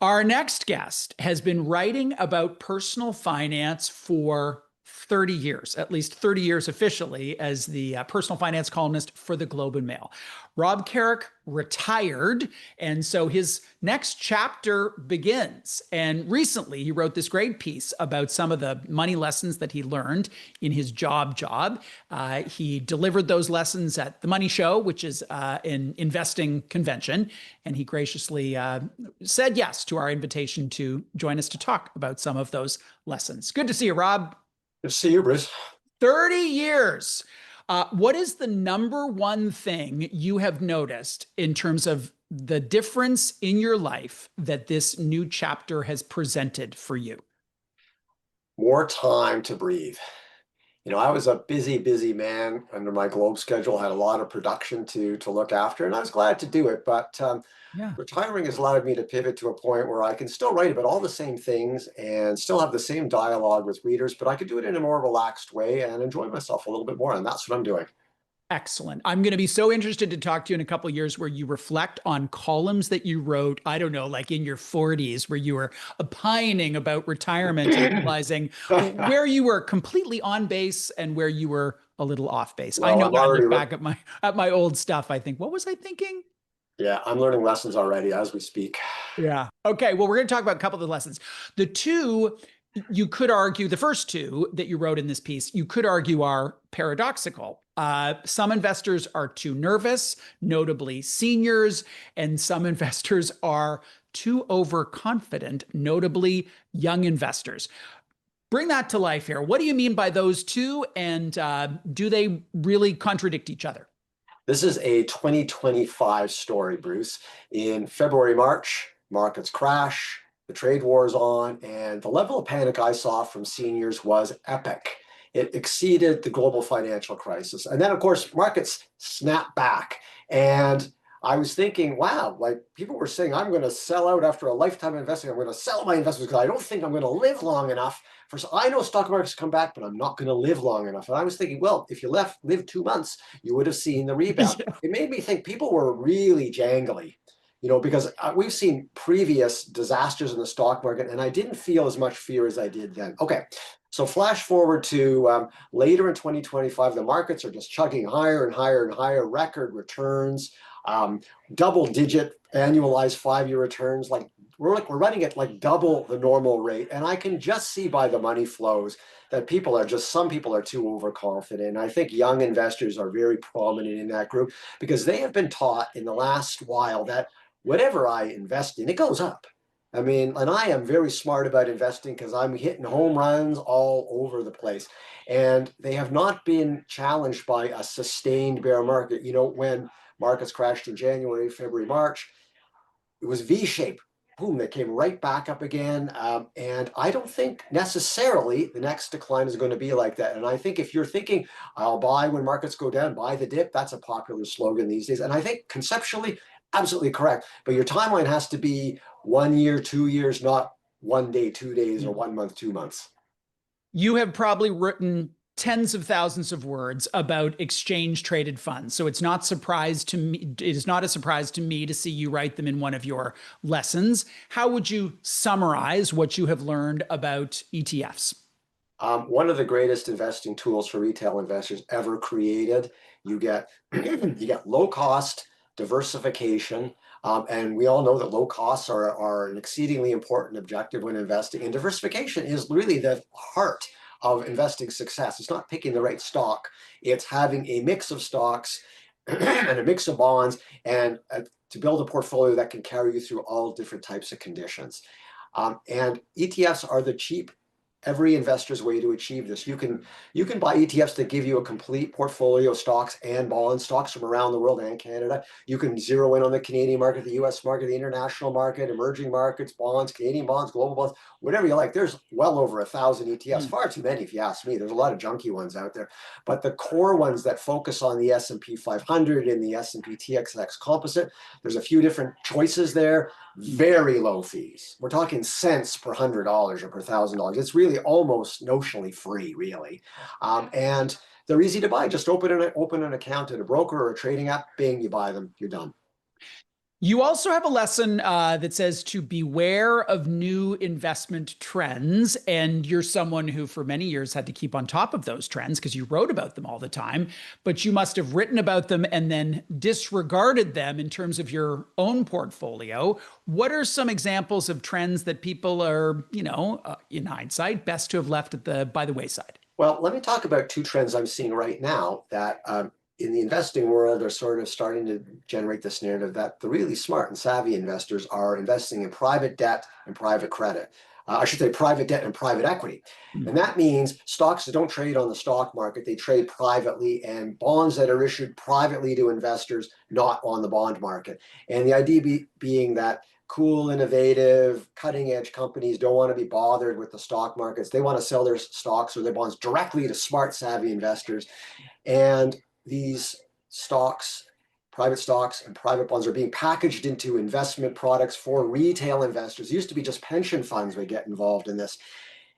Our next guest has been writing about personal finance for 30 years, at least 30 years officially, as the personal finance columnist for the Globe and Mail. Rob Carrick retired, and so his next chapter begins. And recently, he wrote this great piece about some of the money lessons that he learned in his job. He delivered those lessons at the Money Show, which is an investing convention, and he graciously said yes to our invitation to join us to talk about some of those lessons. Good to see you, Rob. Good to see you, Bruce. 30 years. What is the number one thing you have noticed in terms of the difference in your life that this new chapter has presented for you? More time to breathe. I was a busy man under my Globe schedule, had a lot of production to look after, and I was glad to do it. But retiring has allowed me to pivot to a point where I can still write about all the same things and still have the same dialogue with readers, but I could do it in a more relaxed way and enjoy myself a little bit more. And that's what I'm doing. Excellent. I'm going to be so interested to talk to you in a couple of years where you reflect on columns that you wrote, I don't know, like in your 40s, where you were opining about retirement and realizing where you were completely on base and where you were a little off base. Well, I know when I look back at my old stuff, I think, what was I thinking? Yeah, I'm learning lessons already as we speak. Yeah. Okay. Well, we're going to talk about a couple of the lessons. The two, you could argue, the first two that you wrote in this piece, you could argue are paradoxical. Some investors are too nervous, notably seniors, and some investors are too overconfident, notably young investors. Bring that to life here. What do you mean by those two, and do they really contradict each other? This is a 2025 story, Bruce. In February, March, markets crash, the trade war is on, and the level of panic I saw from seniors was epic. It exceeded the global financial crisis. And then, of course, markets snapped back. And I was thinking, wow, like people were saying, I'm going to sell out after a lifetime of investing. I'm going to sell my investments because I don't think I'm going to live long enough. I know stock markets come back, but I'm not going to live long enough. And I was thinking, well, if you lived 2 months, you would have seen the rebound. Yeah. It made me think people were really jangly, because we've seen previous disasters in the stock market, and I didn't feel as much fear as I did then. Okay, so flash forward to later in 2025, the markets are just chugging higher and higher and higher, record returns, double-digit annualized 5-year returns. We're running at like double the normal rate, and I can just see by the money flows that some people are too overconfident. I think young investors are very prominent in that group because they have been taught in the last while that whatever I invest in, it goes up. I mean, and I am very smart about investing because I'm hitting home runs all over the place. And they have not been challenged by a sustained bear market. When markets crashed in January, February, March, it was V-shaped. Boom, they came right back up again. And I don't think necessarily the next decline is going to be like that. And I think if you're thinking, I'll buy when markets go down, buy the dip, that's a popular slogan these days. And I think conceptually, absolutely correct. But your timeline has to be 1 year, 2 years, not 1 day, 2 days, or 1 month, 2 months. You have probably written tens of thousands of words about exchange traded funds. So it's not a surprise to me to see you write them in one of your lessons. How would you summarize what you have learned about ETFs? One of the greatest investing tools for retail investors ever created. You get low cost diversification. And we all know that low costs are an exceedingly important objective when investing. And diversification is really the heart of investing success. It's not picking the right stock. It's having a mix of stocks and a mix of bonds and to build a portfolio that can carry you through all different types of conditions. And ETFs are the cheap, every investor's way to achieve this. You can buy ETFs that give you a complete portfolio of stocks and bonds, stocks from around the world and Canada. You can zero in on the Canadian market, the US market, the international market, emerging markets, bonds, Canadian bonds, global bonds, whatever you like. There's well over 1,000 ETFs, far too many if you ask me. There's a lot of junky ones out there. But the core ones that focus on the S&P 500 and the S&P TSX Composite, there's a few different choices there. Very low fees. We're talking cents per $100 or per $1,000. It's really almost notionally free, really. And they're easy to buy. Just open an account at a broker or a trading app, bing, you buy them, you're done. You also have a lesson that says to beware of new investment trends. And you're someone who, for many years, had to keep on top of those trends because you wrote about them all the time. But you must have written about them and then disregarded them in terms of your own portfolio. What are some examples of trends that people are, in hindsight, best to have left by the wayside? Well, let me talk about two trends I'm seeing right now that in the investing world are sort of starting to generate this narrative that the really smart and savvy investors are investing in private debt and private credit. I should say private debt and private equity. And that means stocks that don't trade on the stock market, they trade privately, and bonds that are issued privately to investors, not on the bond market. And the idea being that cool, innovative, cutting edge companies don't want to be bothered with the stock markets. They want to sell their stocks or their bonds directly to smart, savvy investors. And these stocks, private stocks and private bonds, are being packaged into investment products for retail investors. It used to be just pension funds would get involved in this.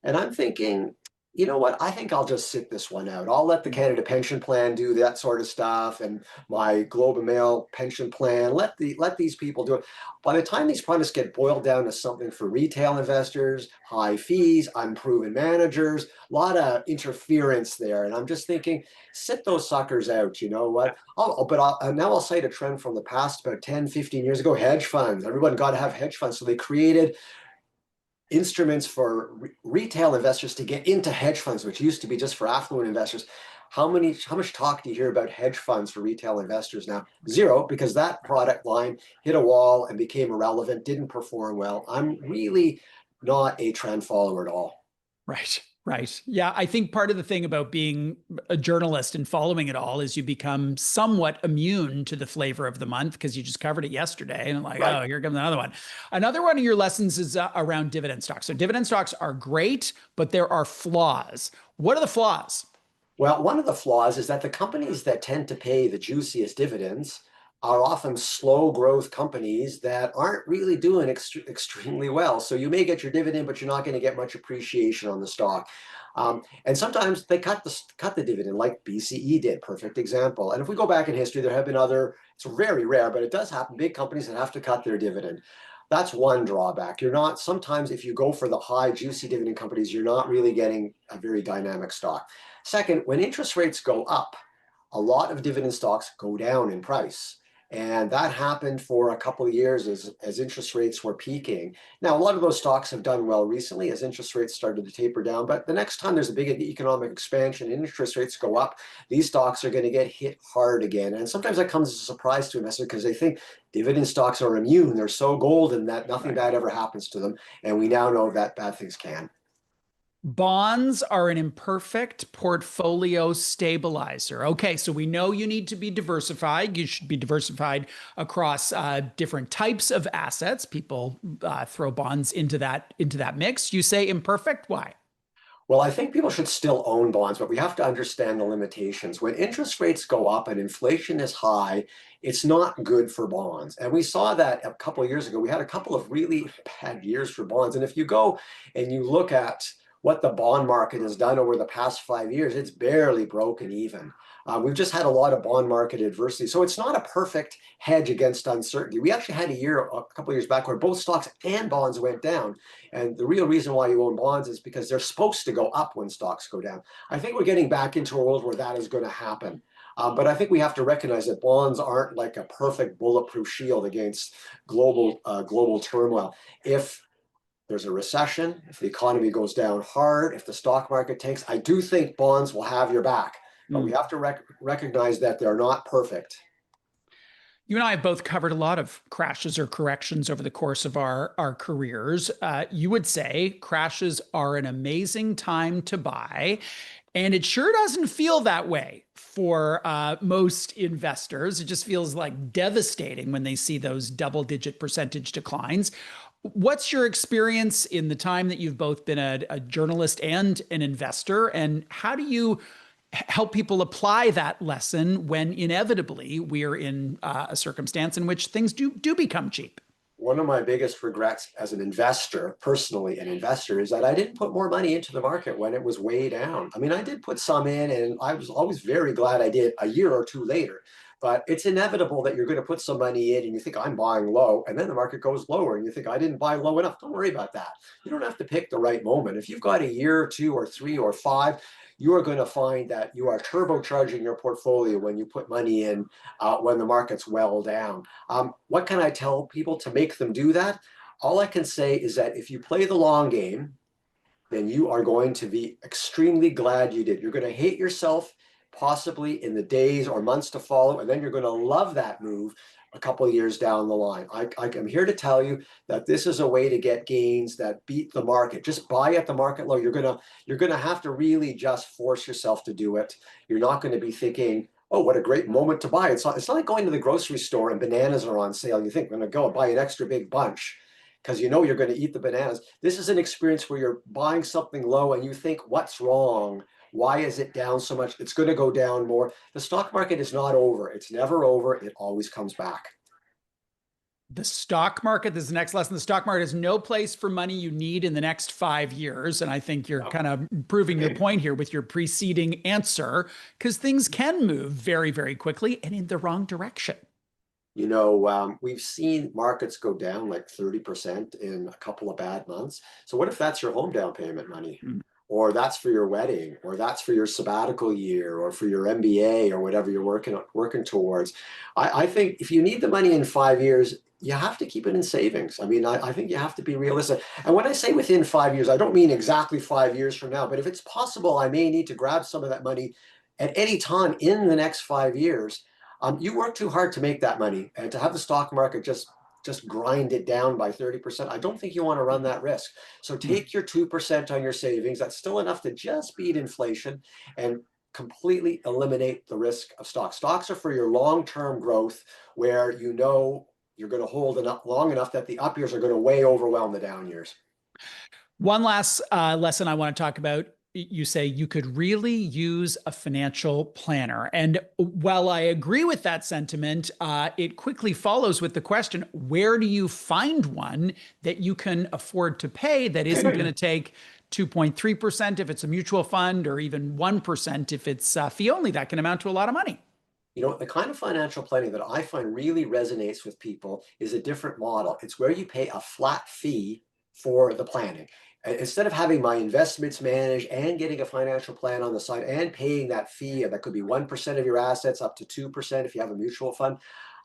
And I'm thinking, you know what? I think I'll just sit this one out. I'll let the Canada Pension Plan do that sort of stuff, and my Globe and Mail pension plan. Let these people do it. By the time these products get boiled down to something for retail investors, high fees, unproven managers, a lot of interference there. And I'm just thinking, sit those suckers out. You know what? Now I'll cite a trend from the past, about 10, 15 years ago, hedge funds. Everyone got to have hedge funds. So they created instruments for retail investors to get into hedge funds, which used to be just for affluent investors. How much talk do you hear about hedge funds for retail investors now? Zero, because that product line hit a wall and became irrelevant, didn't perform well. I'm really not a trend follower at all. Right. Right. Yeah. I think part of the thing about being a journalist and following it all is you become somewhat immune to the flavor of the month because you just covered it yesterday and like, Right. oh, here comes another one. Another one of your lessons is around dividend stocks. So dividend stocks are great, but there are flaws. What are the flaws? Well, one of the flaws is that the companies that tend to pay the juiciest dividends are often slow growth companies that aren't really doing extremely well. So you may get your dividend, but you're not going to get much appreciation on the stock. And sometimes they cut the dividend, like BCE did. Perfect example. And if we go back in history, there have been other. It's very rare, but it does happen. Big companies that have to cut their dividend. That's one drawback. You're not sometimes if you go for the high juicy dividend companies, you're not really getting a very dynamic stock. Second, when interest rates go up, a lot of dividend stocks go down in price. And that happened for a couple of years as interest rates were peaking. Now, a lot of those stocks have done well recently as interest rates started to taper down. But the next time there's a big economic expansion and interest rates go up, these stocks are going to get hit hard again. And sometimes that comes as a surprise to investors because they think dividend stocks are immune. They're so golden that nothing bad ever happens to them. And we now know that bad things can. Bonds are an imperfect portfolio stabilizer. Okay, so we know you need to be diversified. You should be diversified across different types of assets. People throw bonds into that mix. You say imperfect. Why? Well, I think people should still own bonds, but we have to understand the limitations. When interest rates go up and inflation is high, it's not good for bonds. And we saw that a couple of years ago. We had a couple of really bad years for bonds. And if you go and you look at what the bond market has done over the past 5 years, it's barely broken even. We've just had a lot of bond market adversity. So it's not a perfect hedge against uncertainty. We actually had a couple of years back where both stocks and bonds went down. And the real reason why you own bonds is because they're supposed to go up when stocks go down. I think we're getting back into a world where that is going to happen. But I think we have to recognize that bonds aren't like a perfect bulletproof shield against global turmoil. If there's a recession, if the economy goes down hard, if the stock market tanks, I do think bonds will have your back. But we have to recognize that they're not perfect. You and I have both covered a lot of crashes or corrections over the course of our careers. You would say crashes are an amazing time to buy. And it sure doesn't feel that way for most investors. It just feels like devastating when they see those double-digit percentage declines. What's your experience in the time that you've both been a journalist and an investor? And how do you help people apply that lesson when inevitably we are in a circumstance in which things do become cheap? One of my biggest regrets as an investor, personally an investor, is that I didn't put more money into the market when it was way down. I mean, I did put some in and I was always very glad I did a year or two later. But it's inevitable that you're going to put some money in and you think I'm buying low, and then the market goes lower and you think I didn't buy low enough. Don't worry about that. You don't have to pick the right moment. If you've got a year or two or three or five, you are going to find that you are turbocharging your portfolio when you put money in when the market's well down. What can I tell people to make them do that? All I can say is that if you play the long game, then you are going to be extremely glad you did. You're going to hate yourself possibly in the days or months to follow, and then you're going to love that move a couple of years down the line. I'm here to tell you that this is a way to get gains that beat the market. Just buy at the market low. You're gonna have to really just force yourself to do it. You're not going to be thinking, oh, what a great moment to buy. It's not like going to the grocery store and bananas are on sale. You think I'm going to go and buy an extra big bunch because you know you're going to eat the bananas. This is an experience where you're buying something low and you think, what's wrong? Why is it down so much? It's going to go down more. The stock market is not over. It's never over. It always comes back. The stock market, this is the next lesson. The stock market is no place for money you need in the next 5 years. And I think you're kind of proving your point here with your preceding answer, because things can move very, very quickly and in the wrong direction. You know, we've seen markets go down like 30% in a couple of bad months. So what if that's your home down payment money? Or that's for your wedding, or that's for your sabbatical year, or for your MBA, or whatever you're working towards. I think if you need the money in 5 years, you have to keep it in savings. I mean, I think you have to be realistic. And when I say within 5 years, I don't mean exactly 5 years from now, but if it's possible, I may need to grab some of that money at any time in the next 5 years. You work too hard to make that money, and to have the stock market just grind it down by 30%. I don't think you want to run that risk. So take your 2% on your savings. That's still enough to just beat inflation and completely eliminate the risk of stocks. Stocks are for your long-term growth, where you know you're going to hold it up long enough that the up years are going to way overwhelm the down years. One last lesson I want to talk about. You say you could really use a financial planner. And while I agree with that sentiment, it quickly follows with the question, where do you find one that you can afford to pay that isn't going to take 2.3% if it's a mutual fund, or even 1% if it's fee only? That can amount to a lot of money. You know, the kind of financial planning that I find really resonates with people is a different model. It's where you pay a flat fee for the planning. Instead of having my investments managed and getting a financial plan on the side and paying that fee, and that could be 1% of your assets up to 2% if you have a mutual fund,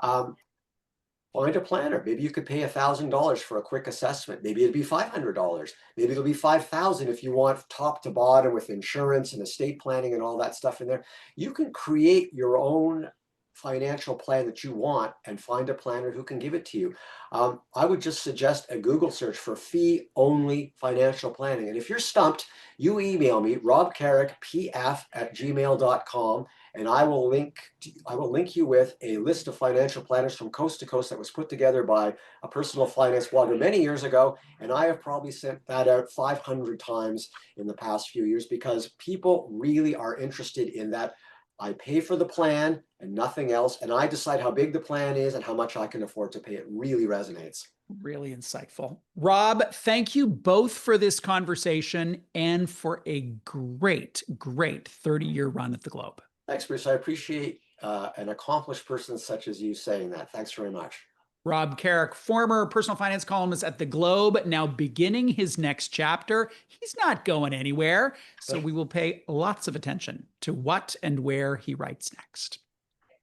find a planner. Maybe you could pay $1,000 for a quick assessment. Maybe it'd be $500. Maybe it'll be $5,000 if you want top to bottom with insurance and estate planning and all that stuff in there. You can create your own financial plan that you want and find a planner who can give it to you. I would just suggest a Google search for fee-only financial planning. And if you're stumped, you email me, robcarrickpf@gmail.com, and I will link you with a list of financial planners from coast to coast that was put together by a personal finance blogger many years ago. And I have probably sent that out 500 times in the past few years, because people really are interested in that. I pay for the plan and nothing else, and I decide how big the plan is and how much I can afford to pay. It really resonates. Really insightful. Rob, thank you both for this conversation and for a great, great 30-year run at the Globe. Thanks, Bruce. I appreciate an accomplished person such as you saying that. Thanks very much. Rob Carrick, former personal finance columnist at the Globe, now beginning his next chapter. He's not going anywhere, so we will pay lots of attention to what and where he writes next.